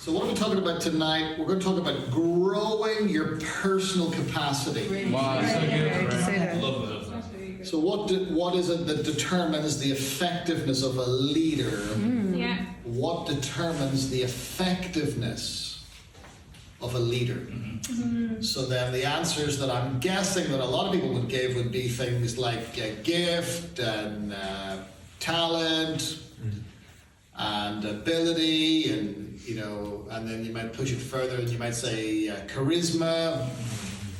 So what are we talking about tonight? We're going to talk about growing your personal capacity. Wow, so good. Love that. So what is it that determines the effectiveness of a leader? Yeah. What determines the effectiveness of a leader? So then the answers that I'm guessing that a lot of people would give would be things like gift and talent and ability, and and then you might push it further and you might say charisma.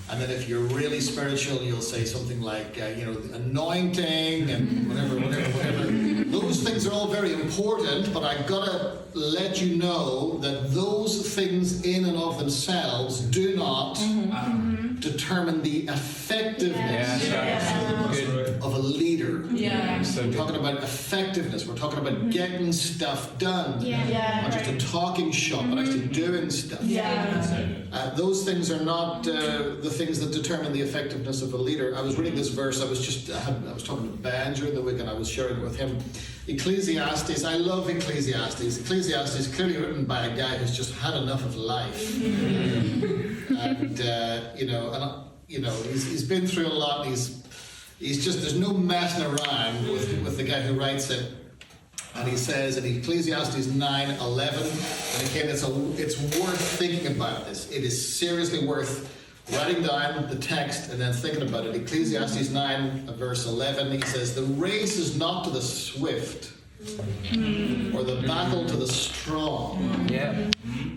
And then if you're really spiritual, you'll say something like, anointing and whatever. Those things are all very important, but I've got to let you know that those things in and of themselves do not determine the effectiveness of a leader. Yeah. We're talking about effectiveness. We're talking about getting stuff done. Not just a talking shop, but actually doing stuff. Those things are not the things that determine the effectiveness of a leader. I was reading this verse. I was talking to Ben during the week, and I was sharing it with him. Ecclesiastes. I love Ecclesiastes. Ecclesiastes is clearly written by a guy who's just had enough of life, and he's been through a lot. And he's just, there's no messing around with the guy who writes it. And he says in Ecclesiastes 9:11, and again, it's worth thinking about this. It is seriously worth writing down the text and then thinking about it. Ecclesiastes 9, verse 11, he says, "The race is not to the swift, or the battle to the strong,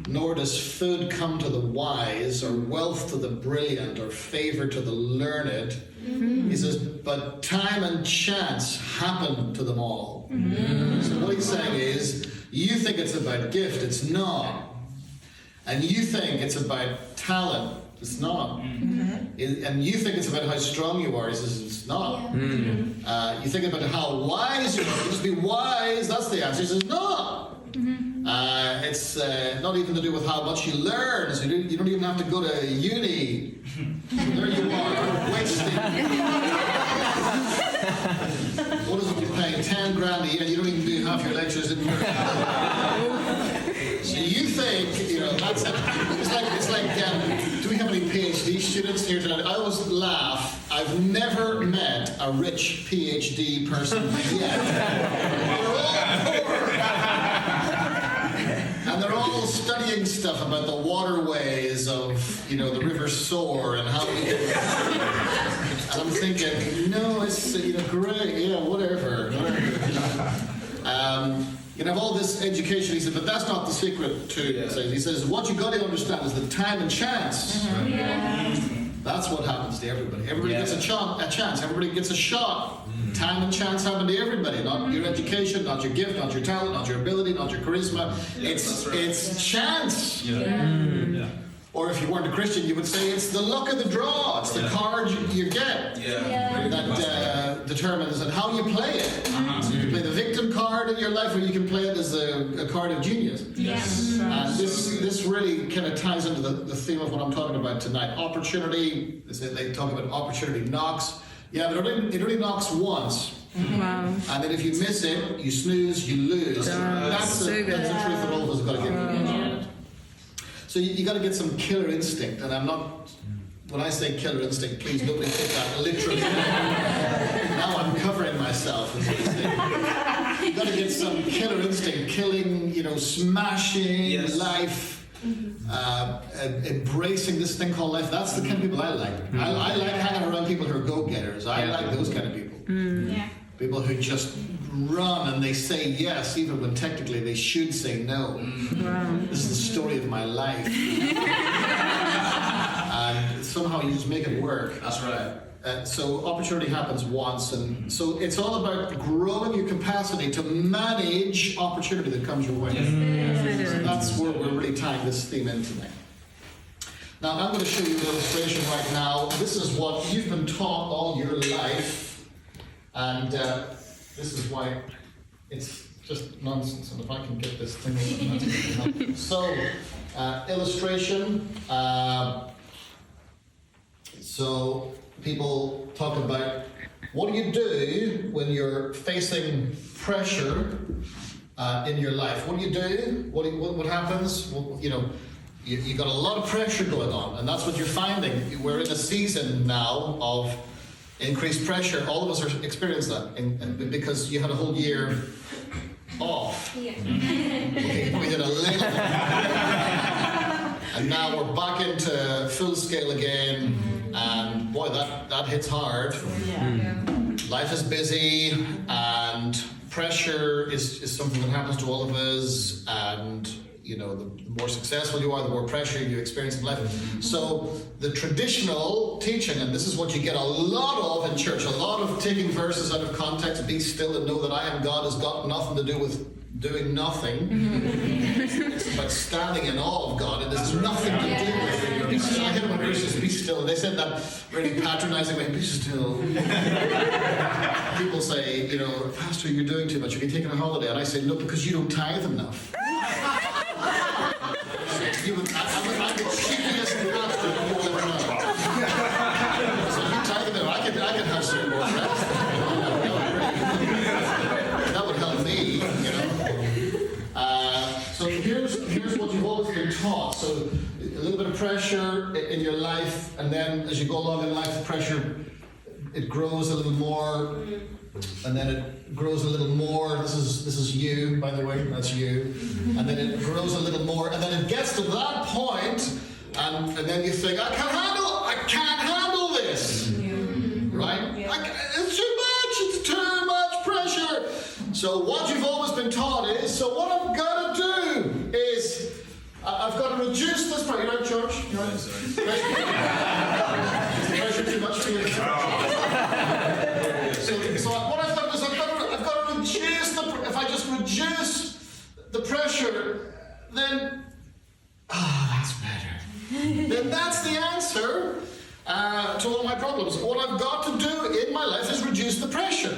nor does food come to the wise, or wealth to the brilliant, or favor to the learned." He says, "But time and chance happen to them all." So what he's saying is, you think it's about gift, it's not. And you think it's about talent, it's not. And you think it's about how strong you are, he says it's not. You think about how wise you are, just be wise, that's the answer. He says no. It's not even to do with how much you learn, so you don't even have to go to uni. There you are, wasting. What is it you're paying? 10 grand a year, and you don't even do half your lectures in your. So you think, that's it. It's like, do we have any PhD students here tonight? I always laugh. I've never met a rich PhD person yet. They're all poor. And they're all studying stuff about the waterways of, the River Soar and how we get. And I'm thinking, no, it's, great, yeah, whatever. You have all this education, he said, but that's not the secret to it. He says, what you got to understand is that time and chance. That's what happens to everybody. Everybody gets a chance. Everybody gets a shot. Time and chance happen to everybody. Not your education, not your gift, not your talent, not your ability, not your charisma. It's chance. Or if you weren't a Christian, you would say it's the luck of the draw. It's the card you get that determines and how you play it. So you can play the victim card in your life, or you can play it as a card of genius. And this really kind of ties into the theme of what I'm talking about tonight. Opportunity. They talk about opportunity knocks. Yeah, but it only knocks once. Wow. And then if you miss it, you snooze, you lose. That's the truth that all of us have got to get. So you got to get some killer instinct, and I'm not. When I say killer instinct, please nobody take that literally. Now I'm covering myself. You got to get some killer instinct, killing, smashing life, embracing this thing called life. That's the kind of people I like. I like hanging around people who are go-getters. I like those kind of people. People who just run and they say yes, even when technically they should say no. This is the story of my life. And somehow you just make it work. That's right. So opportunity happens once, and so it's all about growing your capacity to manage opportunity that comes your way. So that's where we're really tying this theme in tonight. Now I'm going to show you an illustration right now. This is what you've been taught all your life. And this is why it's just nonsense. And if I can get this thing open, so illustration. So people talk about what do you do when you're facing pressure in your life. What do? What happens? Well, you got a lot of pressure going on, and that's what you're finding. We're in a season now of increased pressure. All of us are experiencing that because you had a whole year off. Yeah. We did a little bit. And now we're back into full scale again, and boy, that hits hard. Yeah. Life is busy, and pressure is something that happens to all of us, and the more successful you are, the more pressure you experience in life. So the traditional teaching, and this is what you get a lot of in church, a lot of taking verses out of context, be still and know that I am God, has got nothing to do with doing nothing. It's about standing in awe of God. It has nothing to do with be still. I hear when Christians be still, and they said that really patronizing way, be still. People say, Pastor, you're doing too much, you're taking a holiday. And I say, no, because you don't tithe enough. I'm the cheapest pastor you will ever know. So if you tithe enough, I could have some more rest. That would help me, So here's what you've always been taught. So a little bit of pressure in your life, and then as you go along in life, the pressure, it grows a little more, and then it grows a little more. This is you, by the way, that's you. And then it grows a little more, and then it gets to that point, and then you think, I can't handle this. Right? Yeah. It's too much pressure. So what you've always been taught is, so what I've got to do is, I've got to reduce this pressure. You're right, George? You're right. Is the pressure too much for you? So what I've done is I've got to reduce if I just reduce the pressure, then, that's better. Then that's the answer to all my problems. What I've got to do in my life is reduce the pressure.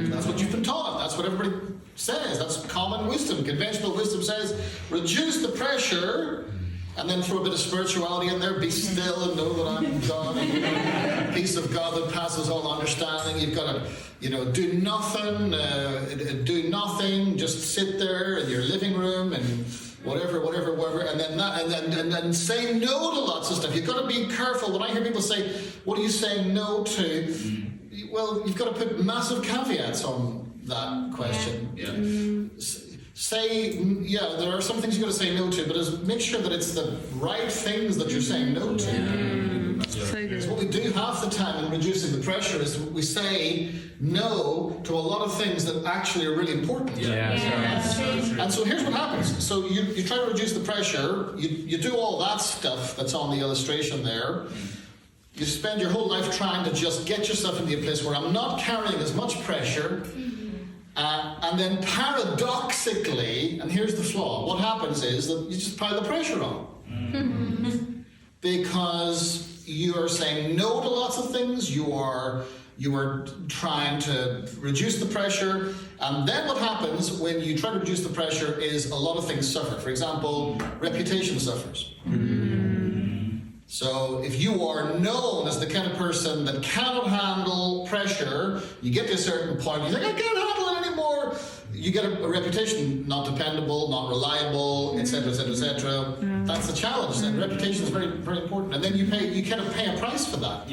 That's what you've been taught. That's what everybody says. That's common wisdom. Conventional wisdom says, reduce the pressure, and then throw a bit of spirituality in there. Be still and know that I'm God. Peace of God that passes all understanding. You've got to, do nothing. Do nothing. Just sit there in your living room and whatever, and then say no to lots of stuff. You've got to be careful. When I hear people say, "What are you saying no to?" Well, you've got to put massive caveats on that question. Say, there are some things you've got to say no to, but make sure that it's the right things that you're saying no to. So good. So what we do half the time in reducing the pressure is we say no to a lot of things that actually are really important. And so here's what happens. So you try to reduce the pressure, you do all that stuff that's on the illustration there. You spend your whole life trying to just get yourself into a place where I'm not carrying as much pressure. And then paradoxically, and here's the flaw, what happens is that you just pile the pressure on. Because you are saying no to lots of things, you are trying to reduce the pressure, and then what happens when you try to reduce the pressure is a lot of things suffer. For example, reputation suffers. So if you are known as the kind of person that cannot handle pressure, you get to a certain point, you think, I can't handle it anymore. You get a reputation, not dependable, not reliable, etc., etc., etc. That's the challenge. And reputation is very, very important. And then you kind of pay a price for that.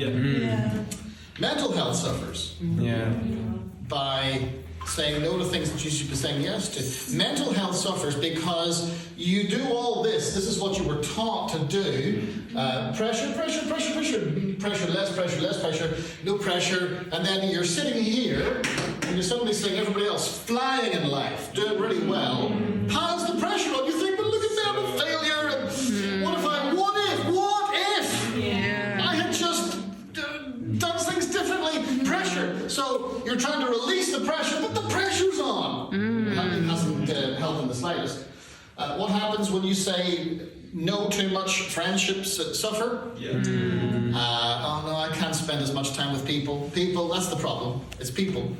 Mental health suffers by saying no to things that you should be saying yes to. Mental health suffers because you do all this. This is what you were taught to do. Pressure, less pressure, no pressure. And then you're sitting here and you're suddenly seeing everybody else flying in life, doing really well. Piles the pressure on. You think, but look at me, I'm a failure. And what if I had just done things differently? Pressure. So you're trying to release the pressure, but the pressure's on. It hasn't helped in the slightest. What happens when you say no too much? Friendships suffer. Oh no, I can't spend as much time with people. People, that's the problem. It's people.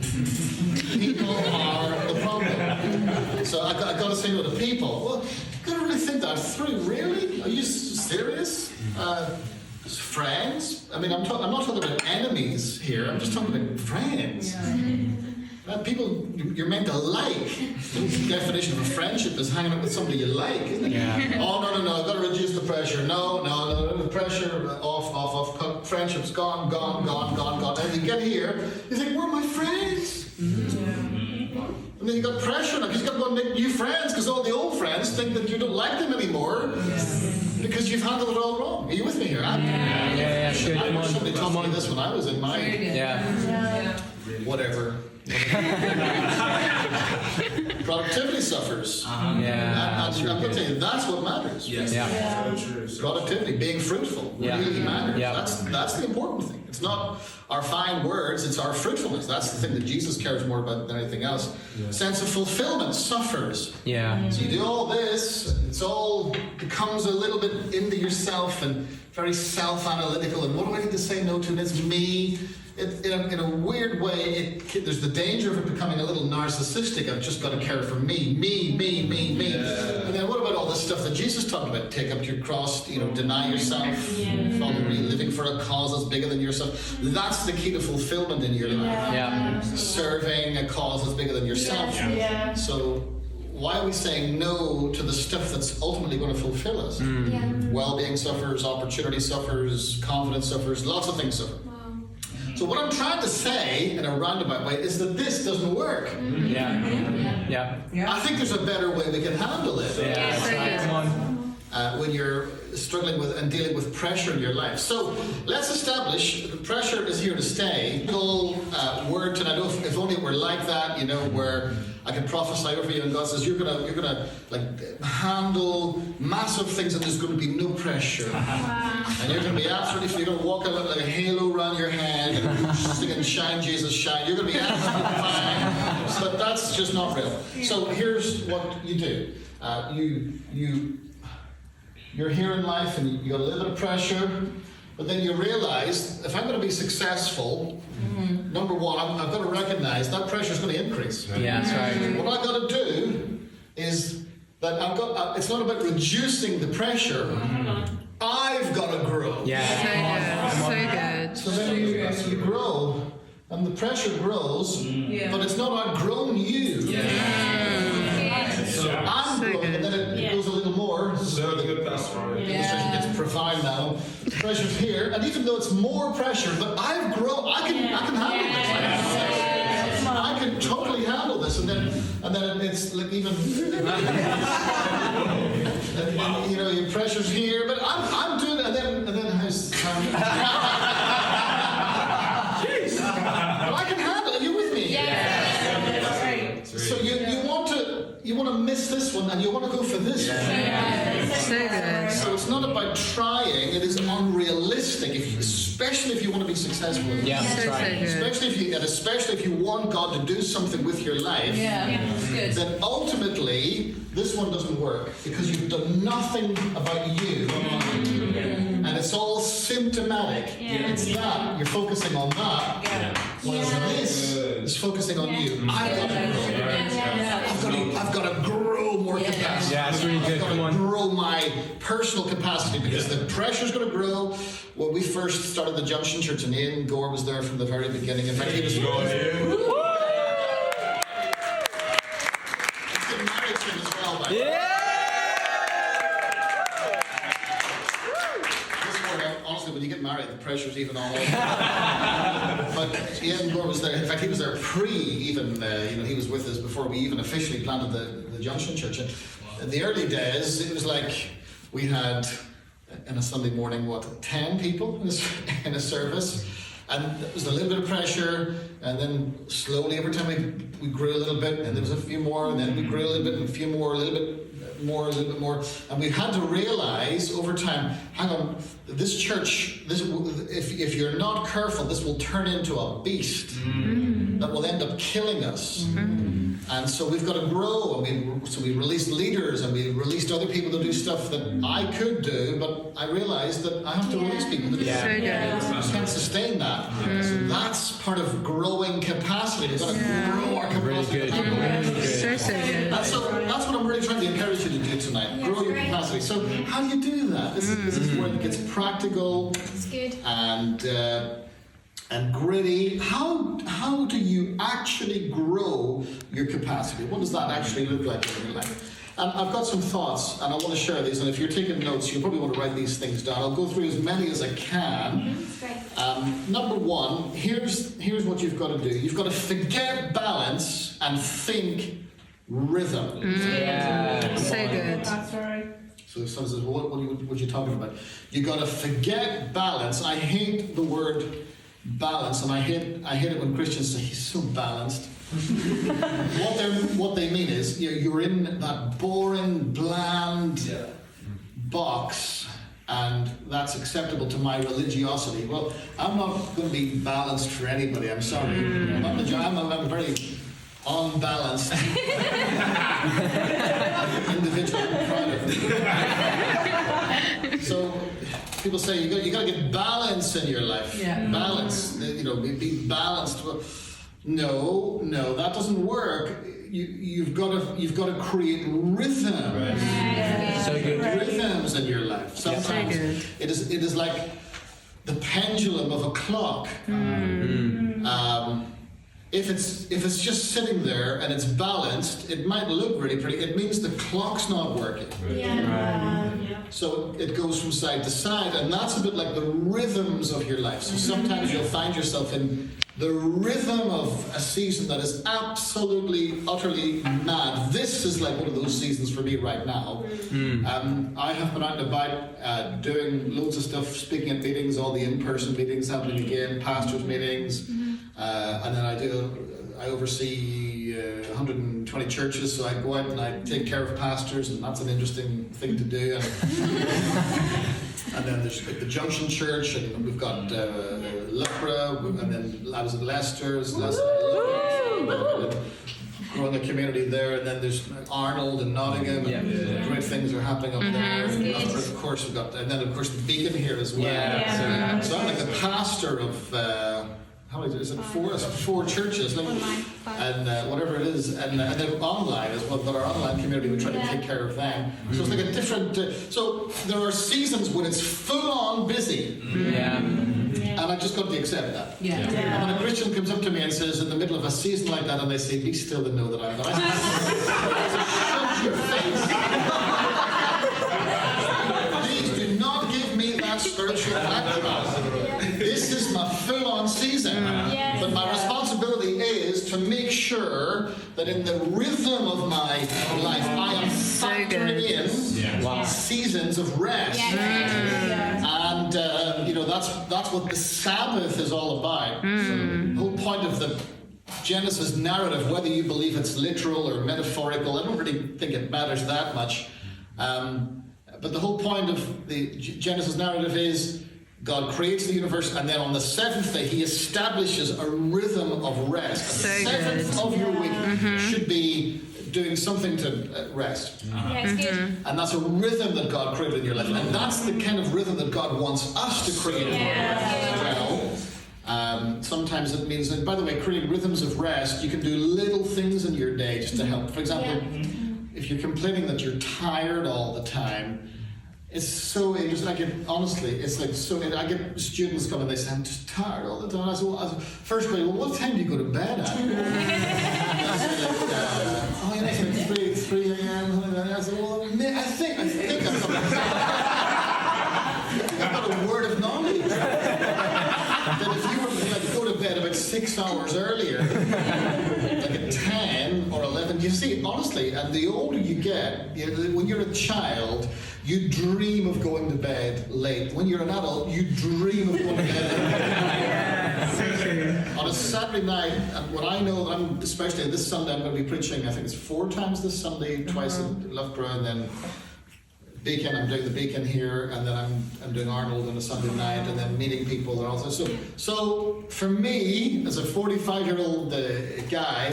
People are the problem. So I got to say no to people. Well, I've got to really think that through. Really? Are you serious? Friends? I mean, I'm not talking about enemies here. I'm just talking about friends. People you're meant to like. The definition of a friendship is hanging out with somebody you like, isn't it? Yeah. Oh, no, I've got to reduce the pressure. No, the pressure off. Friendship's gone. And you get here, you think, where are my friends? And then you got pressure now, because you've got to go and make new friends, because all the old friends think that you don't like them anymore, because you've handled it all wrong. Are you with me here? Yeah, sure. I wish somebody taught me this when I was in my... Whatever. Productivity suffers. And I'm going to tell you, that's what matters. Productivity, being fruitful, really matters. That's the important thing. It's not our fine words, it's our fruitfulness. That's the thing that Jesus cares more about than anything else. Sense of fulfillment suffers. So you do all this, it's all becomes a little bit into yourself and very self-analytical. And what do I need to say no to? And it's me. In a weird way, there's the danger of it becoming a little narcissistic. I've just got to care for me. And then what about all this stuff that Jesus talked about? Take up your cross, deny yourself, follow me, living for a cause that's bigger than yourself. That's the key to fulfillment in your life. Serving a cause that's bigger than yourself. So why are we saying no to the stuff that's ultimately going to fulfill us? Well-being suffers, opportunity suffers, confidence suffers, lots of things suffer. So what I'm trying to say in a roundabout way is that this doesn't work. I think there's a better way we can handle it. Come on. When you're struggling with and dealing with pressure in your life. So let's establish that pressure is here to stay. Little word tonight. If only it were like that, where I can prophesy over you, and God says you're gonna like handle massive things, and there's going to be no pressure, and you're going to be absolutely. You're going to walk out like a halo around your head, and singing "Shine, Jesus, Shine." You're going to be absolutely fine, but that's just not real. So here's what you do: you're here in life, and you got a little bit of pressure. But then you realize, if I'm going to be successful, number one, I've got to recognize that pressure is going to increase. That's right. What I've got to do is that it's not about reducing the pressure. I've got to grow. So good. So then you grow, and the pressure grows, but it's not outgrown you. So I'm growing, and then it goes a little more. This is where the illustration gets profound now. The pressure's here, and even though it's more pressure, but I've grown. I can handle this. I can totally handle this, and then it's like even your pressure's here, but I'm doing it, and then how's I can handle it. Are you with me? So you want to miss this one, and you want to go for this one. So good. So it's not about trying; it is unrealistic. Especially if you want to be successful. That's right. Especially if you want God to do something with your life. Then ultimately, this one doesn't work because you've done nothing about you, and it's all symptomatic. It's that you're focusing on that. Whereas this is focusing on you. I've got to grow more capacity. That's really good. I've got to grow my personal capacity because the pressure's going to grow. When we first started the Junction Church in Ian, Gore was there from the very beginning. In fact, he was getting married to him as well. By the way. Honestly, when you get married, the pressure's even all over. But Ian Gore was there. In fact, he was there he was with us before we even officially planted the Junction Church. And in the early days, it was like we had, in a Sunday morning, 10 people in a service. And it was a little bit of pressure, and then slowly over time we grew a little bit, and there was a few more, and then we grew a little bit, and a few more, a little bit more, and we had to realize over time, hang on, this church, if you're not careful, this will turn into a beast that will end up killing us. And so we've got to grow, and so we released leaders, and we released other people to do stuff that I could do, but I realized that I have to release people to do stuff. I can't sustain that. So that's part of growing capacity. We've got to grow our capacity. Really good. So good. That's what I'm really trying to encourage you to do tonight. Grow your capacity. So how do you do that? This is where it gets practical. It's good. And and gritty. How do you actually grow your capacity? What does that actually look like in your life? And I've got some thoughts, and I want to share these. And if you're taking notes, you probably want to write these things down. I'll go through as many as I can. Number one, here's what you've got to do. You've got to forget balance and think rhythm. Yeah. So good. So if someone says, well, what are you talking about? You've got to forget balance. I hate the word balance, and I hate it when Christians say he's so balanced. What they mean is you're in that boring, bland box, and that's acceptable to my religiosity. Well, I'm not going to be balanced for anybody. I'm sorry. I'm a very unbalanced individual. I'm proud of it. So people say you got to get balance in your life. Yeah. Balance, be balanced. Well, no, that doesn't work. You've got to create rhythm. Right. So good. Rhythms in your life. Sometimes it is like the pendulum of a clock. If it's just sitting there and it's balanced, it might look really pretty. It means the clock's not working. So it goes from side to side, and that's a bit like the rhythms of your life. So sometimes you'll find yourself in the rhythm of a season that is absolutely, utterly mad. This is like one of those seasons for me right now. I have been out and about doing loads of stuff, speaking at meetings, all the in-person meetings happening again, pastors' meetings, and then I oversee 120 churches, so I go out and I take care of pastors, and that's an interesting thing to do. And then there's the Junction Church, and we've got Loughborough, and then I was at Leicester's, growing a community there, and then there's Arnold and Nottingham, and great things are happening up there. And Loughborough, of course, we've got, and then of course the Beacon here as well. So I'm like the pastor of how many is it? Four churches, and whatever it is, and then online as well. But our online community, we try to take care of them. So it's like a different. So there are seasons when it's full on busy. And I just got to accept that. And when a Christian comes up to me and says, in the middle of a season like that, and they say, "Be still and know that I'm God," I say, "Shut your face! Please do not give me that spiritual background. This is my full-on season, but my responsibility is to make sure that in the rhythm of my life, I am factoring in seasons of rest, and that's what the Sabbath is all about. So the whole point of the Genesis narrative, whether you believe it's literal or metaphorical, I don't really think it matters that much. But the whole point of the Genesis narrative is God creates the universe, and then on the seventh day, He establishes a rhythm of rest. So the seventh of your week should be doing something to rest. And that's a rhythm that God created in your life. And that's the kind of rhythm that God wants us to create in our life as well. Sometimes it means, and by the way, creating rhythms of rest, you can do little things in your day just to help. For example, if you're complaining that you're tired all the time, it's so interesting. I get students come and they say, "I'm just tired all the time." I say, first grade, what time do you go to bed at? I say, like, 3 a.m. I said, well, I think I've got a word of knowledge. That if you were to go to bed about 6 hours earlier, like at 10 or 11, you see, honestly, and the older you get, when you're a child, you dream of going to bed late. When you're an adult, you dream of going to bed late. On a Saturday night, and what I know, especially this Sunday, I'm going to be preaching, I think it's 4 times this Sunday, twice in Loughborough, and then Beacon, I'm doing the Beacon here, and then I'm doing Arnold on a Sunday night, and then meeting people and all that. So for me, as a 45-year-old guy,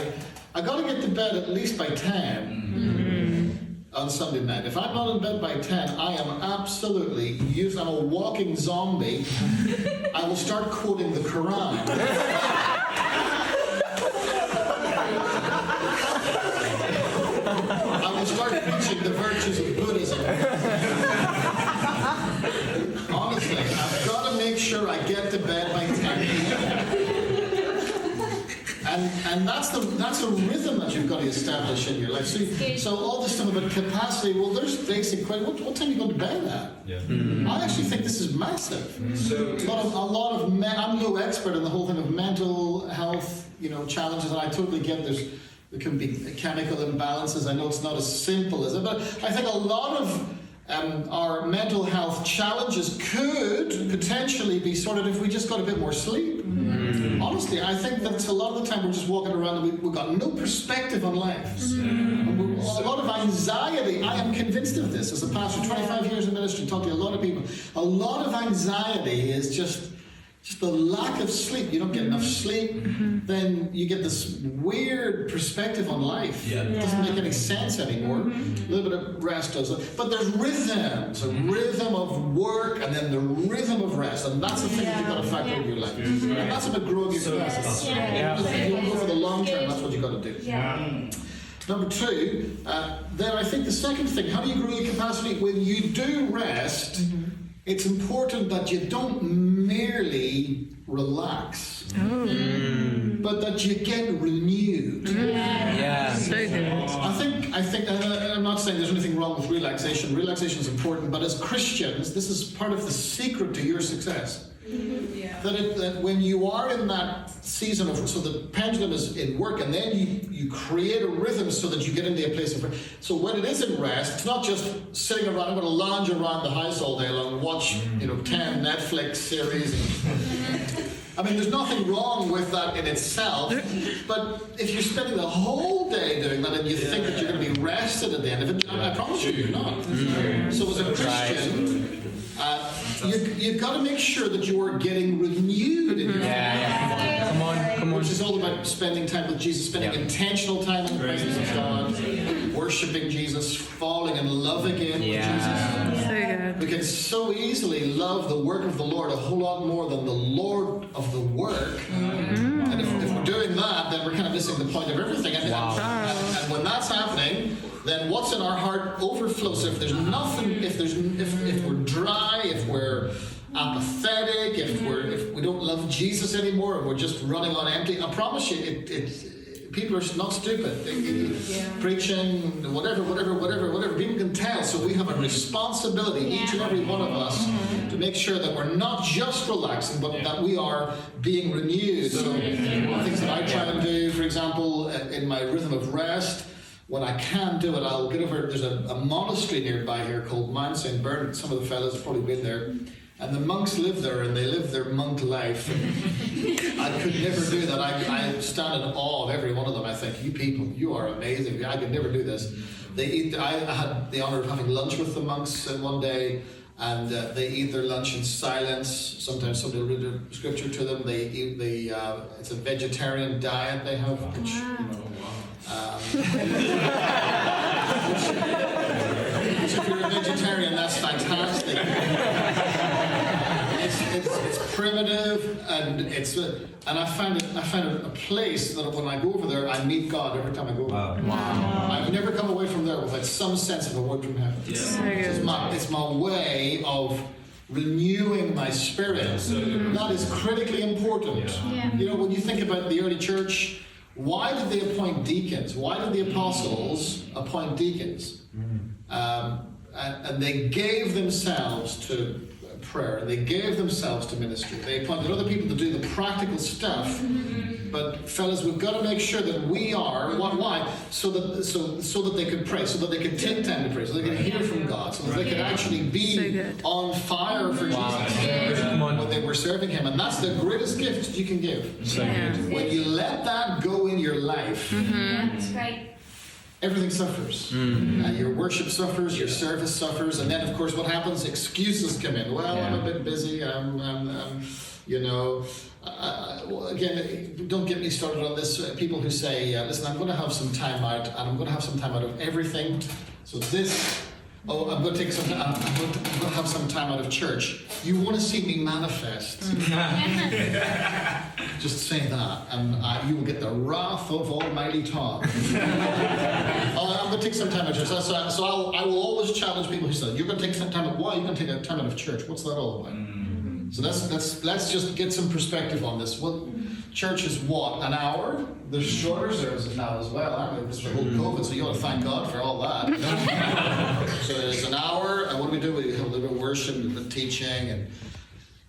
I got to get to bed at least by 10 on Sunday night. If I'm not in bed by 10, I am absolutely used. I'm a walking zombie. I will start quoting the Quran. I will start preaching the virtues of Buddhism. Honestly, I've got to make sure I get to bed by 10 p.m. And that's a rhythm that you've got to establish in your life. So all this stuff about capacity, well, there's basic question. What time are you going to bed at? Yeah. I actually think this is massive. I'm no expert in the whole thing of mental health, challenges, and I totally get there can be chemical imbalances. I know it's not as simple as it, but I think a lot of our mental health challenges could potentially be sorted if we just got a bit more sleep. Honestly, I think that a lot of the time we're just walking around and we've got no perspective on life. A lot of anxiety. I am convinced of this as a pastor, 25 years in ministry, talking to a lot of people. A lot of anxiety is just the lack of sleep. You don't get enough sleep, then you get this weird perspective on life. It doesn't make any sense anymore. A little bit of rest does it. But there's rhythms, a rhythm of work and then the rhythm of rest. And that's the thing that you've got to factor into your life. And that's about growing your capacity. If you go for the long term, that's what you've got to do. Number two, then I think the second thing, how do you grow your capacity? When you do rest, it's important that you don't merely relax, but that you get renewed. So good. I think, I'm not saying there's anything wrong with relaxation. Relaxation is important, but as Christians, this is part of the secret to your success. That when you are in that season of, so the pendulum is in work, and then you create a rhythm so that you get into a place of rest. So when it is in rest, it's not just sitting around, I'm going to lounge around the house all day long and watch 10 Netflix series. I mean, there's nothing wrong with that in itself, but if you're spending the whole day doing that and you think that you're going to be rested at the end of it, I promise you, you're not. So as a Christian, you've got to make sure that you are getting renewed in your life. Come on. Which is all about spending time with Jesus, spending intentional time in the presence of God, worshiping Jesus, falling in love again with Jesus. So good. We can so easily love the work of the Lord a whole lot more than the Lord of the work. And if we're doing that, then we're kind of missing the point of everything. And when that's happening, then what's in our heart overflows. So if there's nothing, if we're dry, if we're apathetic, if we don't love Jesus anymore, and we're just running on empty, I promise you, people are not stupid. Preaching, whatever, people can tell. So we have a responsibility, each and every one of us, to make sure that we're not just relaxing, but that we are being renewed. So one of the things that I try and do, for example, in my rhythm of rest, when I can do it, I'll get over. There's a monastery nearby here called Mount St. Bernard. Some of the fellows have probably been there. And the monks live there, and they live their monk life. I could never do that. I stand in awe of every one of them. I think, you people, you are amazing. I could never do this. I had the honor of having lunch with the monks one day, and they eat their lunch in silence. Sometimes somebody will read the scripture to them. They eat it's a vegetarian diet they have, which, if you're a vegetarian, that's fantastic. It's primitive, and I find it a place that when I go over there, I meet God every time I go. I've never come away from there without some sense of a word from heaven. It's my way of renewing my spirit. That is critically important. When you think about the early church, why did they appoint deacons? Why did the apostles appoint deacons? And they gave themselves to prayer. They gave themselves to ministry. They appointed other people to do the practical stuff. But fellas, we've got to make sure that we are. Why? So that they could pray, so that they could take time to pray, so they could hear from God, so that they could actually be on fire for Jesus when they were serving Him. And that's the greatest gift you can give. When you let that go in your life, That's right. everything suffers. Your worship suffers, your service suffers, and then of course what happens? Excuses come in. Well, I'm a bit busy. Again, don't get me started on this. People who say, listen, I'm going to have some time out, and I'm going to have some time out of everything. So I'm going to take some. I'm going to have some time out of church. You want to see me manifest? Just say that, and you will get the wrath of Almighty Todd. I'm going to take some time out of church. So I will always challenge people who say, "You're going to take some time out. Why are you going to take a time out of church? What's that all about?" So let's just get some perspective on this. church is what, an hour? There's shorter services now as well, aren't there? Because of the whole COVID, so you ought to thank God for all that. So it's an hour, and what do? We have a little bit of worship, a little bit of teaching, and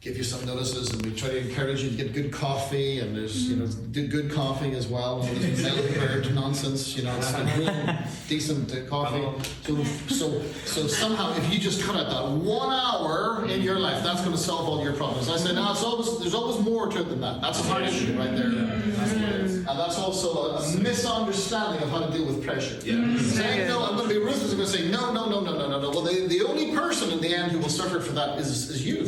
give you some notices, and we try to encourage you to get good coffee, and there's, good coffee as well. There's milk bird nonsense, it's real decent coffee. So somehow, if you just cut out that 1 hour in your life, that's going to solve all your problems. I say, no, there's always more to it than that. That's a hard issue right there. And that's also a misunderstanding of how to deal with pressure. Saying, no, I'm going to be ruthless. I'm going to say, no. Well, the only person in the end who will suffer for that is you.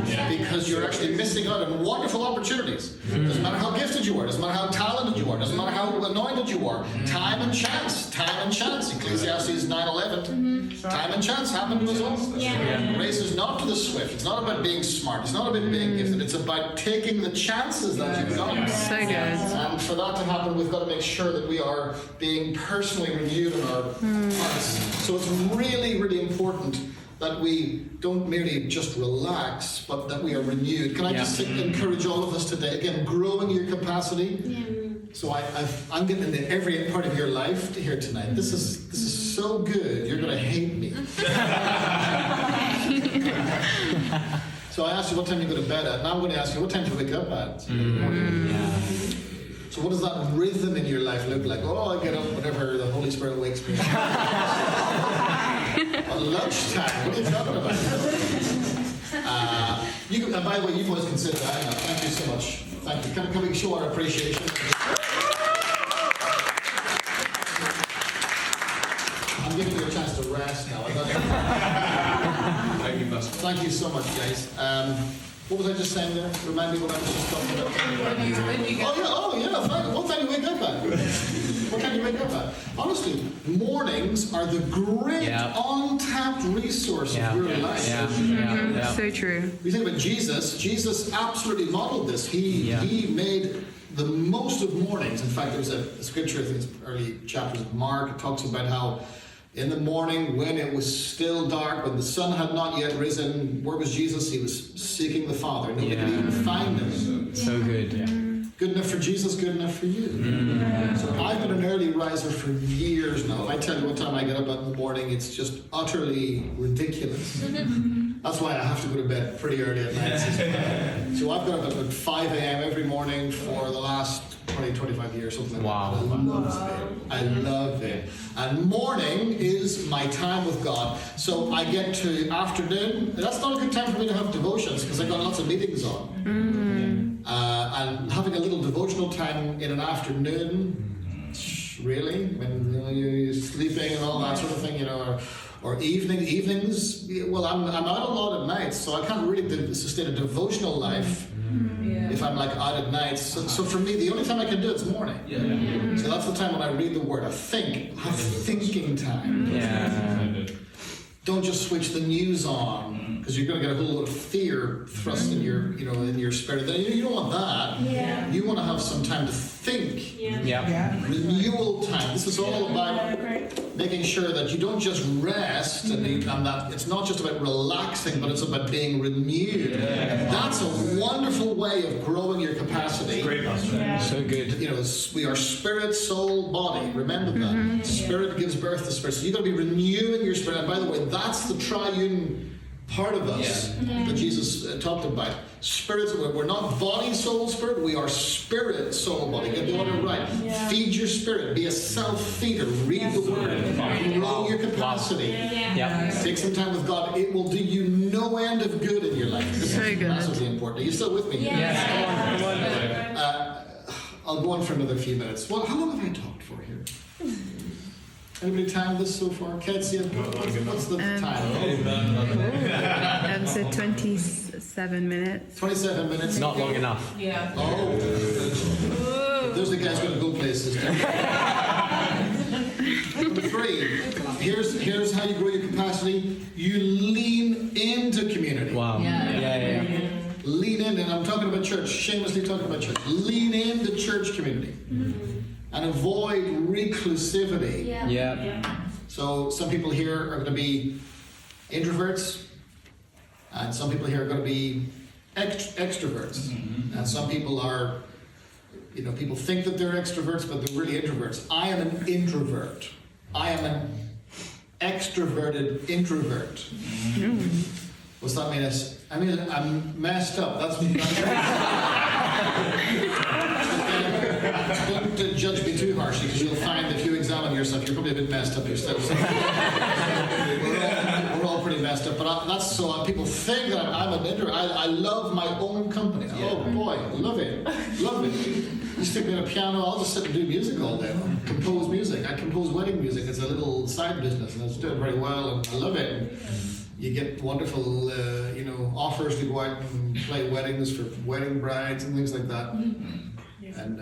Because you're actually missing out on wonderful opportunities. Doesn't matter how gifted you are, doesn't matter how talented you are, doesn't matter how anointed you are. Time and chance. Ecclesiastes 9:11. Time and chance happen to us all. The race is not to the swift. It's not about being smart. It's not about being gifted. It's about taking the chances that you've got. So good. And for that to happen, we've got to make sure that we are being personally renewed in our hearts. So it's really, really important that we don't merely just relax, but that we are renewed. Can I just encourage all of us today, again, growing your capacity? So I'm getting into every part of your life here tonight. This is so good, you're going to hate me. So I asked you what time you go to bed at, now I'm going to ask you what time do you wake up at? So what does that rhythm in your life look like? Oh, I get up whenever the Holy Spirit wakes me up. At lunchtime, what are you talking about? And by the way, you boys can sit down now. Thank you so much. Thank you. Can we show our appreciation? I'm giving you a chance to rest now. Thank you so much, guys. What was I just saying there? Remind me what I was just talking about. What time do you wake up at? What time do you wake up at? Honestly, mornings are the great untapped resource of your life. So true. We think about Jesus absolutely modeled this. He made the most of mornings. In fact, there was a scripture, I think it's early chapters of Mark, it talks about how in the morning, when it was still dark, when the sun had not yet risen, where was Jesus? He was seeking the Father. Nobody could even find him. So good. Good enough for Jesus, good enough for you. So I've been an early riser for years now. If I tell you what time I get up in the morning, it's just utterly ridiculous. That's why I have to go to bed pretty early at night. So I've got up at 5 a.m. every morning for the last 20, 25 years, something like that. I love it. And morning is my time with God. So I get to afternoon. That's not a good time for me to have devotions because I've got lots of meetings on. And having a little devotional time in an afternoon, really, when you're sleeping and all that sort of thing, or evenings. Well, I'm out a lot at night, so I can't really sustain a devotional life if I'm out at night. So for me, the only time I can do it's morning. So that's the time when I read the Word. I have thinking time. Don't just switch the news on because you're going to get a whole lot of fear thrust in your, in your spirit. You don't want that. You want to have some time to think. Renewal time. This is all about making sure that you don't just rest and that it's not just about relaxing, but it's about being renewed. That's a wonderful way of growing your capacity. Great, so good. We are spirit, soul, body. Remember that. Spirit gives birth to spirit. So you've got to be renewing your spirit. And by the way, that's the triune part of us that Jesus talked about. Spirits, we're not body, soul, spirit. We are spirit, soul, body. Get the order right. Feed your spirit. Be a self-feeder. Read the Word. Grow your capacity. Take some time with God. It will do you no end of good in your life. This is massively important. Are you still with me? I'll go on for another few minutes. Well, how long have I talked for here? Anybody timed this so far? Ketsia, what's the time? So 27 minutes. 27 minutes. Not long enough. Those are the guys going to go places. Number 3. Here's how you grow your capacity. You lean into community. Wow. Lean in, and I'm talking about church. Shamelessly talking about church. Lean into church community. And avoid reclusivity. So some people here are going to be introverts, and some people here are going to be extroverts, and some people are people think that they're extroverts, but they're really introverts. I am an introvert. I am an extroverted introvert. What's that mean? I'm messed up. Don't judge me too harshly, because you'll find if you examine yourself, you're probably a bit messed up yourself. So we're all pretty messed up. But that's so people think that I'm an introvert. I love my own company. Oh boy, love it. You stick me on a piano, I'll just sit and do music all day. Compose music. I compose wedding music. It's a little side business, and it's doing very well, and I love it. And you get wonderful, offers to go out and play weddings for wedding brides and things like that. And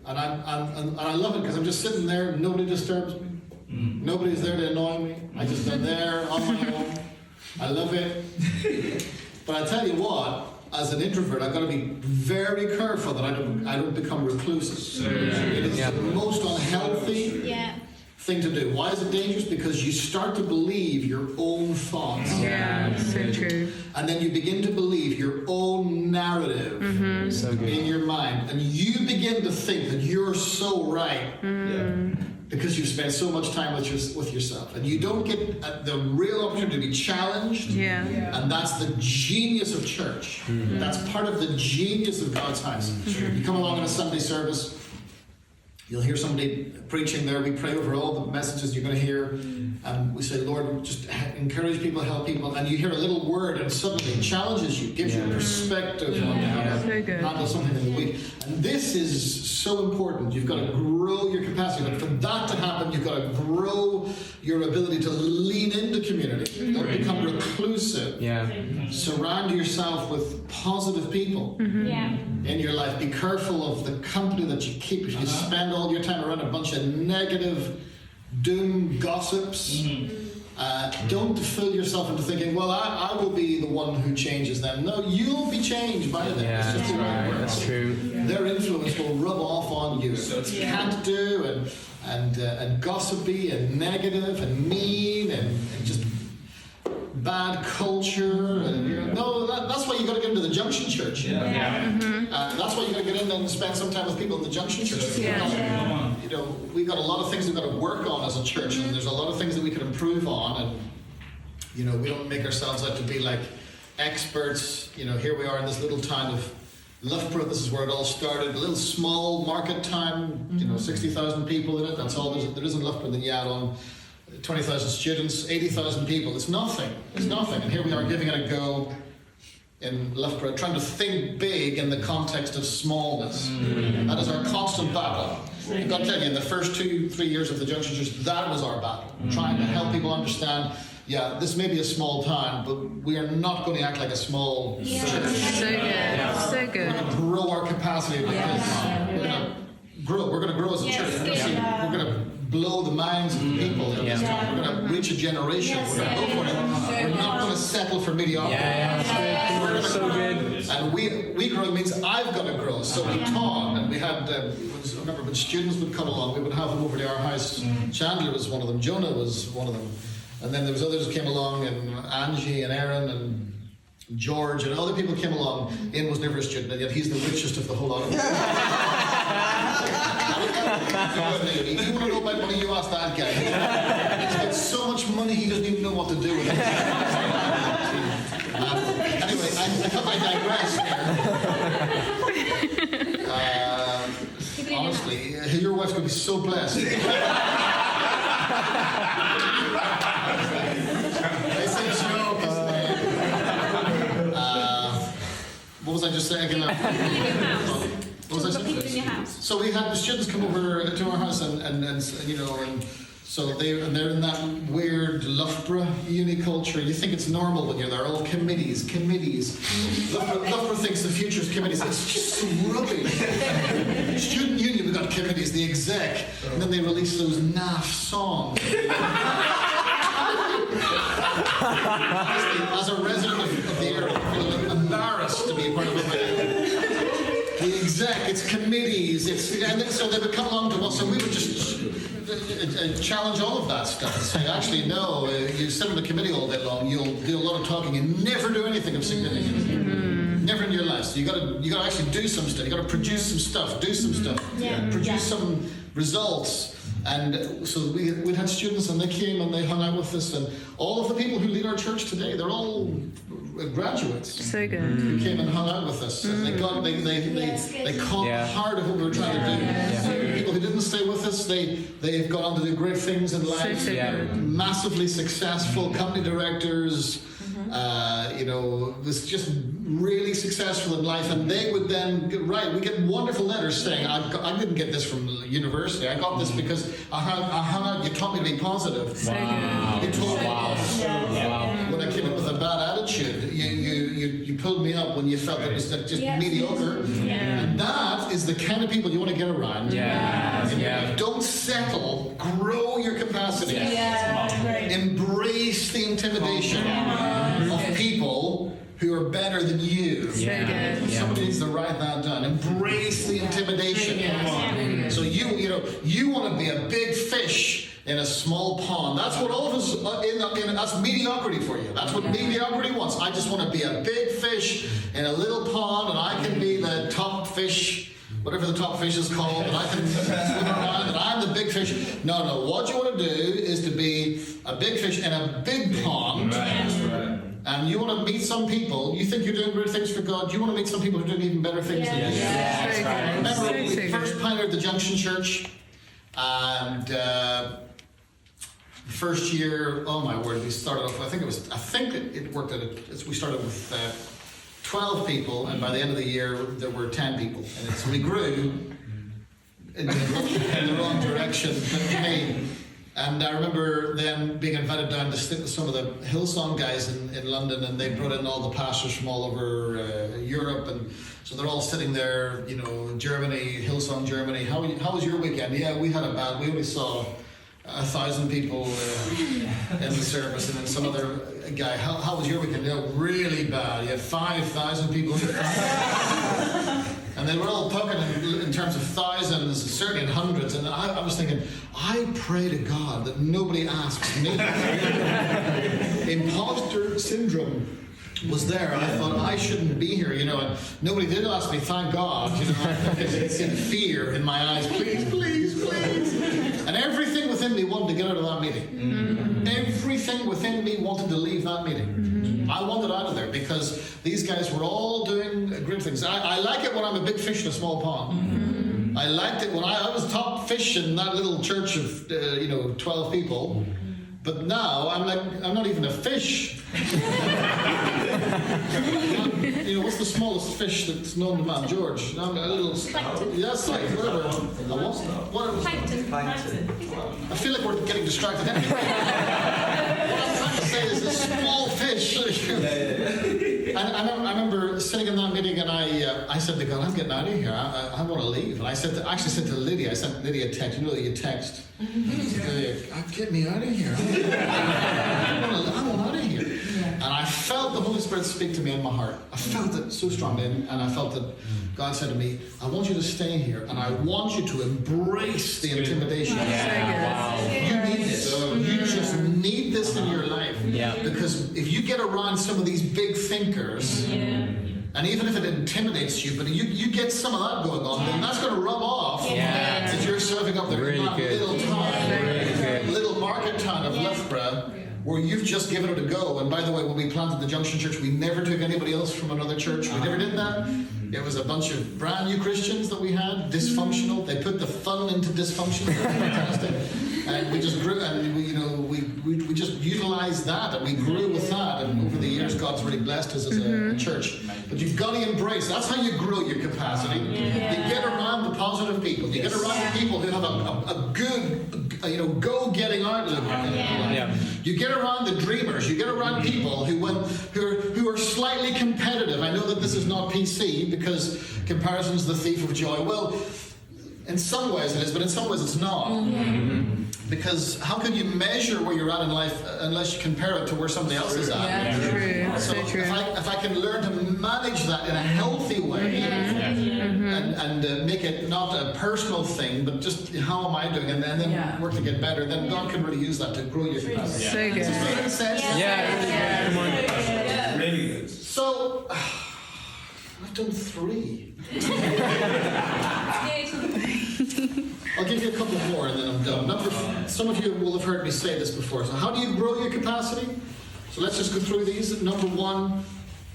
I love it because I'm just sitting there. Nobody disturbs me. Nobody's there to annoy me. I'm there on my own. I love it. But I tell you what, as an introvert, I've got to be very careful that I don't become reclusive. It is the most unhealthy thing to do. Why is it dangerous? Because you start to believe your own thoughts. Yeah, so true. And then you begin to believe your own narrative in your mind. And you begin to think that you're so right because you've spent so much time with yourself. And you don't get the real opportunity to be challenged. Yeah. And that's the genius of church. That's part of the genius of God's house. You come along in a Sunday service, you'll hear somebody preaching there. We pray over all the messages you're going to hear. And we say, Lord, just encourage people, help people. And you hear a little word and suddenly it challenges you, gives you a perspective on how to handle something in the week. And this is so important. You've got to grow your capacity. But for that to happen, you've got to grow your ability to lean into community. Don't become reclusive. Surround yourself with positive people in your life. Be careful of the company that you keep. If you spend all your time around a bunch of negative doom gossips, don't fill yourself into thinking, well, I will be the one who changes them. No, you'll be changed by them. Yeah, it's just that's true. Their influence will rub off on you. So it's can't do and gossipy and negative and mean and just bad culture. And that's why you got to get into the Junction Church. That's why you got to get in and spend some time with people in the Junction Church. We've got a lot of things we've got to work on as a church, and there's a lot of things that we can improve on. And we don't make ourselves out to be like experts. Here we are in this little town of Loughborough. This is where it all started. A little small market town. 60,000 people in it. That's all there is in Loughborough. Then you add on 20,000 students, 80,000 people. It's nothing. And here we are giving it a go in Loughborough, trying to think big in the context of smallness. That is our constant battle. I've got to tell you, in the first 2-3 years of the Junction Church, that was our battle. Trying to help people understand, this may be a small town, but we are not going to act like a small church. So good. So good. We're going to grow our capacity because we're going to grow. We're going to grow as a church. We're going to blow the minds of the people. We're going to reach a generation. We're going to go for it. We're not going to settle for mediocrity. That's so good. And we grow means I've got to grow. So we taught, and we had, I remember when students would come along, we would have them over to our house. Chandler was one of them. Jonah was one of them. And then there was others who came along, and Angie and Aaron and George and other people came along. Ian was never a student, and yet he's the richest of the whole lot of them. You want to know about money? You ask that guy. He's got so much money he doesn't even know what to do with it. Anyway, I digress here. Honestly, your wife's going to be so blessed. What was I just saying? What was I saying? People in your house. So we had the students come over to our house, and so they're in that weird Loughborough uni culture. You think it's normal when you're there, all committees. Loughborough thinks the future's committees. It's just so rubbish. Student union, we've got committees, the exec, and then they release those naff songs. Honestly, as a resident of the area, I feel embarrassed to be a part of the exec. It's committees. And so they would come along to us, and we would just challenge all of that stuff and say, actually, no, you sit on the committee all day long, you'll do a lot of talking and never do anything of significance. Never in your life. So you got to actually do some stuff. You got to produce some stuff, do some stuff, produce some results. And so we had students, and they came and they hung out with us, and all of the people who lead our church today, they're all graduates. So good. Who came and hung out with us. And they caught the heart of what we were trying to do. And people who didn't stay with us, they've gone on to do great things in life. So Massively successful company directors. Was just really successful in life, and they would then we get wonderful letters saying, I didn't get this from university, I got this because I hung out, you taught me to be positive. So good. You told me when I came in with a bad attitude, you pulled me up when you felt that it was just mediocre. And that is the kind of people you want to get around. Don't settle, grow your capacity. Embrace the intimidation of people who are better than you. Somebody needs to write that down. Embrace the intimidation. So you want to be a big fish in a small pond. That's what all of us that's mediocrity for you. That's what mediocrity wants. I just want to be a big fish in a little pond, and I can be the top fish, whatever the top fish is called, and I can swim around, and I'm the big fish. No. What you want to do is to be a big fish in a big pond. And you want to meet some people, you think you're doing great things for God, you want to meet some people who are doing even better things than you. Remember when we first pioneered the Junction Church, and the first year, oh my word, we started off, I think it worked out, we started with 12 people, and by the end of the year, there were 10 people. And so we grew in the wrong direction. And I remember then being invited down to sit with some of the Hillsong guys in London, and they brought in all the pastors from all over Europe, and so they're all sitting there, Germany, Hillsong Germany. How was your weekend? Yeah, we had we only saw 1,000 people in the service, and then some other guy, how was your weekend? Really bad. You had 5,000 people. And they were all talking in terms of thousands, certainly in hundreds. And I was thinking, I pray to God that nobody asks me. Imposter syndrome was there. I thought I shouldn't be here, and nobody did ask me, thank God, it's in fear in my eyes, please, please, please. And everything within me wanted to get out of that meeting. Everything within me wanted to leave that meeting. I wanted out of there because these guys were all doing great things. I like it when I'm a big fish in a small pond. I liked it when I was top fish in that little church of 12 people. But now I'm not even a fish. What's the smallest fish that's known to man? George. I'm a little. Yes, whatever. Plankton. I feel like we're getting distracted. What I'm trying to say is a small fish. And I remember sitting in that meeting, and I said to God, I'm getting out of here. I want to leave. And I said to Lydia, I sent Lydia a text. You know that you text. Get me out of here. I want out of here. And I felt the Holy Spirit speak to me in my heart. I felt it so strongly, and I felt that God said to me, I want you to stay here, and I want you to embrace the intimidation. You need this. You just need this in your life. Because if you get around some of these big thinkers, and even if it intimidates you, but you get some of that going on, then that's going to rub off that you're serving up the little market town of Loughborough, where you've just given it a go. And by the way, when we planted the Junction Church, we never took anybody else from another church. We never did that. It was a bunch of brand new Christians that we had, dysfunctional. They put the fun into dysfunction. Fantastic. And we just grew, and we just utilized that, and we grew with that. And over the years, God's really blessed us as a church. But you've got to embrace. That's how you grow your capacity. You get around the positive people. You get around the people who have a good, go-getting outlook. You get around the dreamers. You get around people who are slightly competitive. I know that this is not PC because comparison is the thief of joy. Well, in some ways it is, but in some ways it's not. Because how can you measure where you're at in life unless you compare it to where somebody else is at? So true. If I can learn to manage that in a healthy way and make it not a personal thing, but just how am I doing, and then work to get better, then God can really use that to grow your capacity. So good. Does this make sense? Come on. Really good. So, I've done 3. I'll give you a couple more and then I'm done. Some of you will have heard me say this before. So how do you grow your capacity? So let's just go through these. Number 1,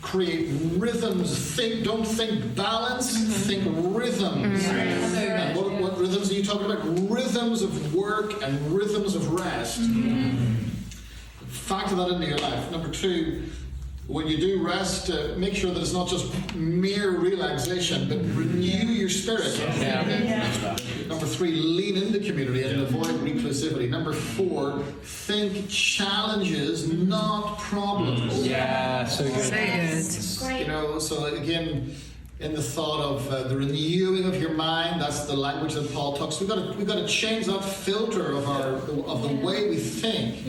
create rhythms. Don't think balance, think rhythms. And what rhythms are you talking about? Rhythms of work and rhythms of rest. Factor that into your life. Number 2, when you do rest, make sure that it's not just mere relaxation, but renew your spirit. Number 3, lean into community and avoid reclusivity. Number 4, think challenges, not problems. Yeah, so good. So good. You know, so again, in the thought of the renewing of your mind, that's the language that Paul talks. We've got to change that filter of the way we think,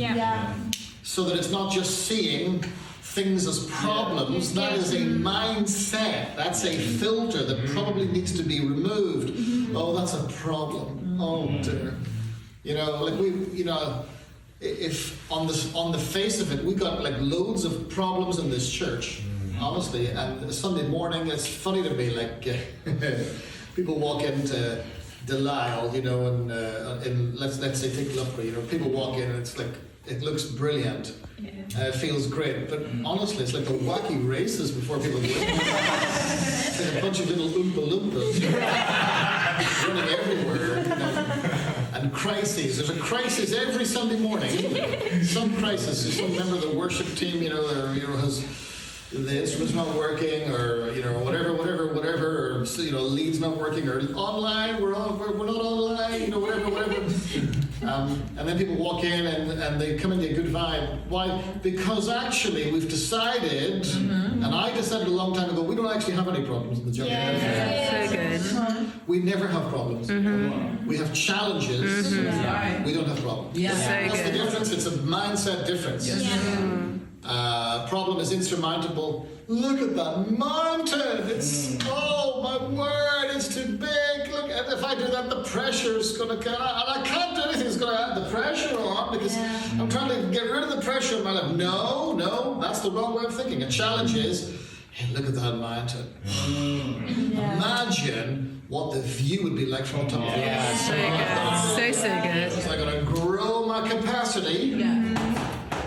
so that it's not just seeing things as problems. That is a mindset. That's a filter that probably needs to be removed. Oh, that's a problem. Oh dear. You know, like if on the face of it, we got like loads of problems in this church, honestly. And Sunday morning, it's funny to me, like people walk into Delisle, you know, and let's say take Loughborough, you know, people walk in and it's like, it looks brilliant. It feels great, but honestly, it's like the wacky races before people win. It's like a bunch of little Oompa Loompas running everywhere, you know. And crises. There's a crisis every Sunday morning, isn't there? Some crisis. Some member of the worship team, you know, has the instrument's not working, or you know, whatever, or you know, lead's not working, or online, we're not online, you know, whatever. And then people walk in and they come into a good vibe. Why? Because actually we've decided, and I decided a long time ago, we don't actually have any problems in the church. So good. We never have problems. We have challenges. We don't have problems. That's the difference. It's a mindset difference. Problem is insurmountable. Look at that mountain. It's, oh my word, it's too big. Look, and if I do that, the pressure's going to come. And I can't do anything that's going to add the pressure on, because I'm trying to get rid of the pressure in my life. No, that's the wrong way of thinking. A challenge is, hey, look at that mountain. Imagine what the view would be like from the top of the So good. So good. So I'm going to grow my capacity.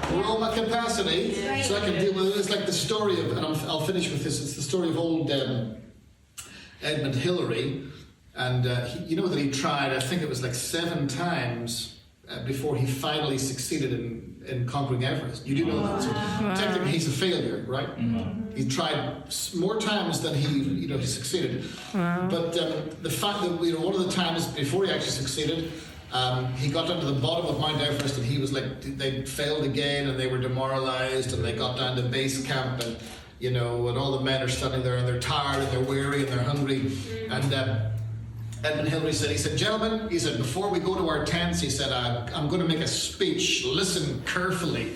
Grow my capacity so I can deal with it. It's like the story of, and I'll finish with this, it's the story of old Edmund Hillary. And you know that he tried, I think it was like 7 times before he finally succeeded in conquering Everest. You do know that. So technically he's a failure, right? He tried more times than he succeeded. But the fact that, you know, one of the times before he actually succeeded, he got down to the bottom of Mount Everest, and he was like, they failed again, and they were demoralized, and they got down to base camp, and you know, and all the men are standing there, and they're tired, and they're weary, and they're hungry. And Edmund Hillary said, he said, gentlemen, he said, before we go to our tents, he said, I'm going to make a speech. Listen carefully.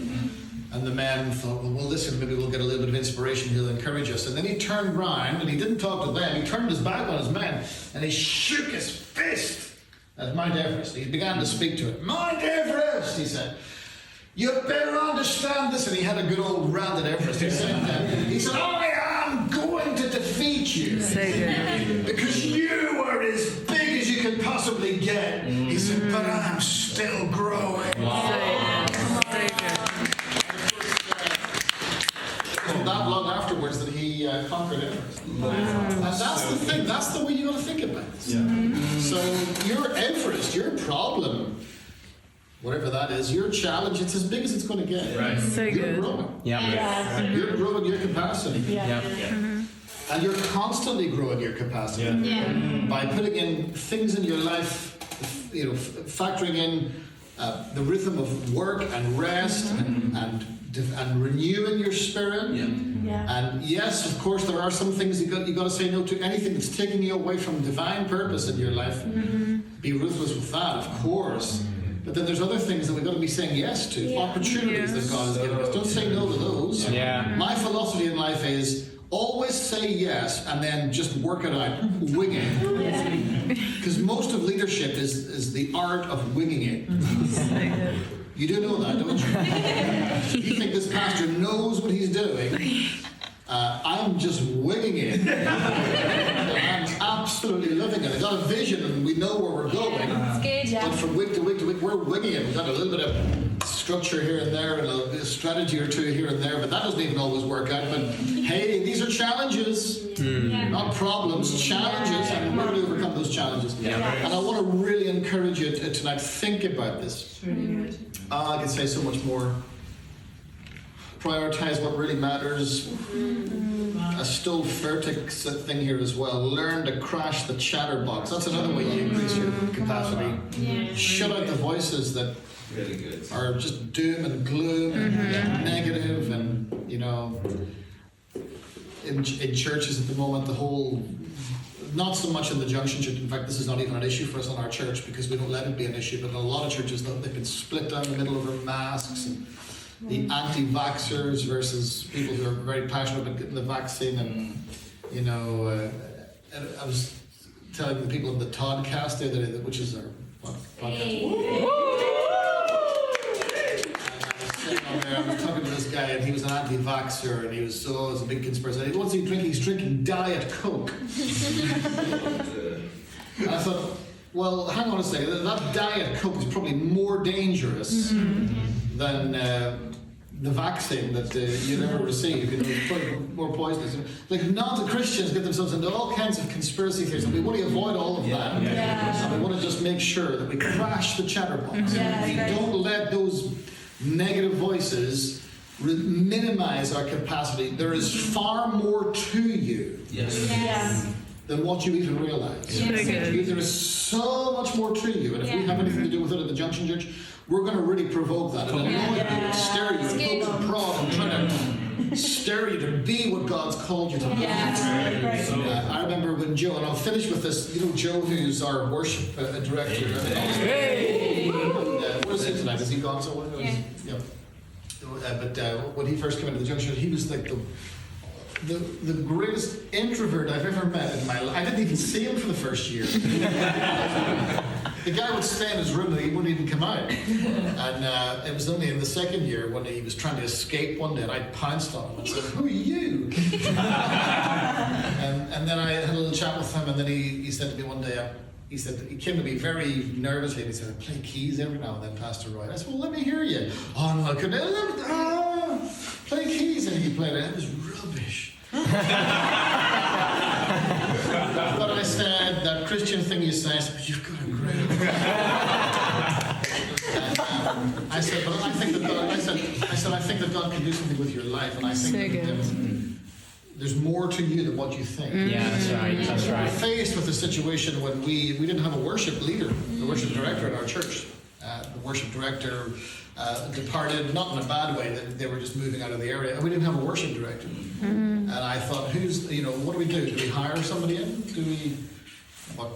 And the men thought, well, listen, maybe we'll get a little bit of inspiration. He'll encourage us. And then he turned round, and he didn't talk to them. He turned his back on his men, and he shook his fist at Mount Everest. He began to speak to it. Mount Everest, he said, you better understand this. And he had a good old rant at Everest. He said, I am going to defeat you. So good. Because you are as big as you can possibly get. He said, but I'm still growing. Not long afterwards that he conquered Everest. And that's the thing, that's the way you got to think about it. So your Everest, your problem, whatever that is, your challenge, it's as big as it's going to get. Right. So you're good. growing. You're growing your capacity. And you're constantly growing your capacity by putting in things in your life, you know, factoring in the rhythm of work and rest and renewing your spirit. And yes, of course, there are some things you got to say no to. Anything that's taking you away from divine purpose in your life, be ruthless with that, of course. But then there's other things that we've got to be saying yes to, opportunities that God has given us. Don't say no to those. My philosophy in life is always say yes and then just work it out, wing it. Because most of leadership is the art of winging it. You do know that, don't you? You think this pastor knows what he's doing, I'm just winging it. I'm absolutely loving it. I got a vision and we know where we're going. It's good. But from week to week to week, we're winging it. We've got a little bit of structure here and there and a strategy or two here and there, but that doesn't even always work out. But hey, these are challenges, not problems, challenges, and we're going to overcome those challenges. And I want to really encourage you tonight, think about this. I can say so much more. Prioritize what really matters. A Stolfertic thing here as well. Learn to crash the chatterbox. That's another way you increase your capacity. Shut out the voices that are just doom and gloom and negative, and in churches at the moment, the whole, not so much in the Junction Church. In fact, this is not even an issue for us in our church because we don't let it be an issue. But in a lot of churches, they've been split down the middle over masks and the anti-vaxxers versus people who are very passionate about getting the vaccine. And I was telling the people in the Todd cast the other day, which is our podcast. I was talking to this guy, and he was an anti-vaxxer, and he was it was a big conspiracy. What's he drinking? He's drinking Diet Coke. And I thought, well, hang on a second. That Diet Coke is probably more dangerous than the vaccine that you never received. It's probably more poisonous. Like, non-Christians get themselves into all kinds of conspiracy theories, and we want to avoid all of that. And we want to just make sure that we crash the chatterbox. We don't let those negative voices minimize our capacity. There is far more to you than what you even realize. There is so much more to you, and if we have anything to do with it at the Junction Church, we're going to really provoke that and annoy you, stare you, and poke and prod, and try to stare you to be what God's called you to be. I remember when Joe, and I'll finish with this, Joe, who's our worship director. Where's he tonight? Is he gone somewhere? Yeah. But when he first came into the Junction, he was like the greatest introvert I've ever met in my life. I didn't even see him for the first year. The guy would stay in his room and he wouldn't even come out. And it was only in the second year when he was trying to escape one day, and I pounced on him and said, "Who are you?" and then I had a little chat with him, and then he said to me one day, he came to me very nervously, and he said, "I play keys every now and then, Pastor Roy." I said, "Well, let me hear you." "Oh, no, I couldn't. Play keys." And he played it. It was rubbish. But I said, that Christian thing you say, I said, "You've got a great I said, "But I think that God," I said, "I think that God can do something with your life, and I think that there's more to you than what you think." Yeah, that's right. That's right. We're faced with a situation when we didn't have a worship leader, the worship director in our church. The worship director departed, not in a bad way, that they were just moving out of the area, and we didn't have a worship director. And I thought, what do we do? Do we hire somebody in? Do we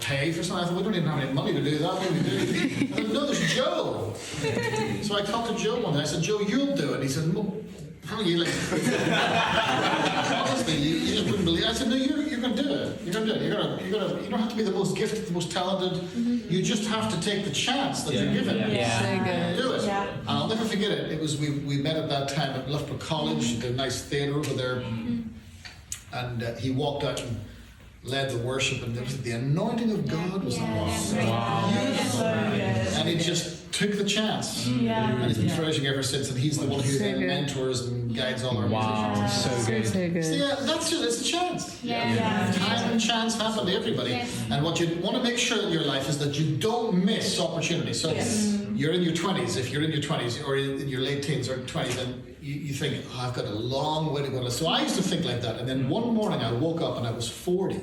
pay for something? I thought, we don't even have any money to do that. What do we do? I said, "No, there's Joe." So I talked to Joe one day. I said, "Joe, you'll do it." And he said, honestly, you just wouldn't believe it. I said, "No, you're going to do it. You're going to do it. You don't have to be the most gifted, the most talented. You just have to take the chance that you're given. Do it." And I'll never forget it. It was we met at that time at Loughborough College, the nice theatre over there, and he walked out and led the worship, and the anointing of God was on him. And he just took the chance, and he's been flourishing ever since. And he's the one who then mentors and guides all our musicians. So good. So good. So that's it. It's a chance. Time and chance happen to everybody. And what you want to make sure in your life is that you don't miss opportunities. So you're in your 20s. If you're in your 20s or in your late teens or 20s, then you think, I've got a long way to go. So I used to think like that. And then one morning I woke up and I was 40.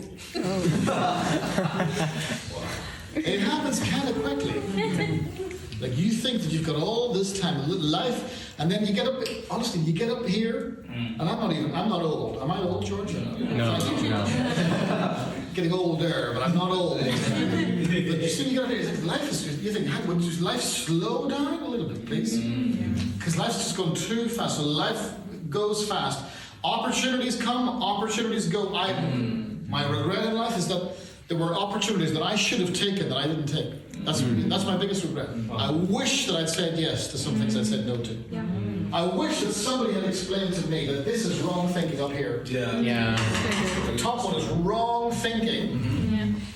It happens kind of quickly. Like, you think that you've got all this time, life, and then you get up, honestly, you get up here, and I'm not old. Am I old, George? No. Getting older, but I'm not old. But you see, you think would life slow down a little bit, please? Because life's just going too fast. So life goes fast. Opportunities come, opportunities go. My regret in life is that there were opportunities that I should have taken that I didn't take. That's my biggest regret. I wish that I'd said yes to some things I said no to. I wish that somebody had explained to me that this is wrong thinking up here. Yeah. The top one is wrong thinking.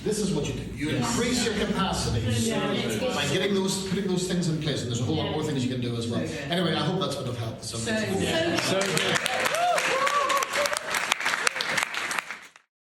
This is what you do. You increase your capacity by putting those things in place, and there's a whole lot more things you can do as well. Anyway, I hope that's been of help to somebody. So good.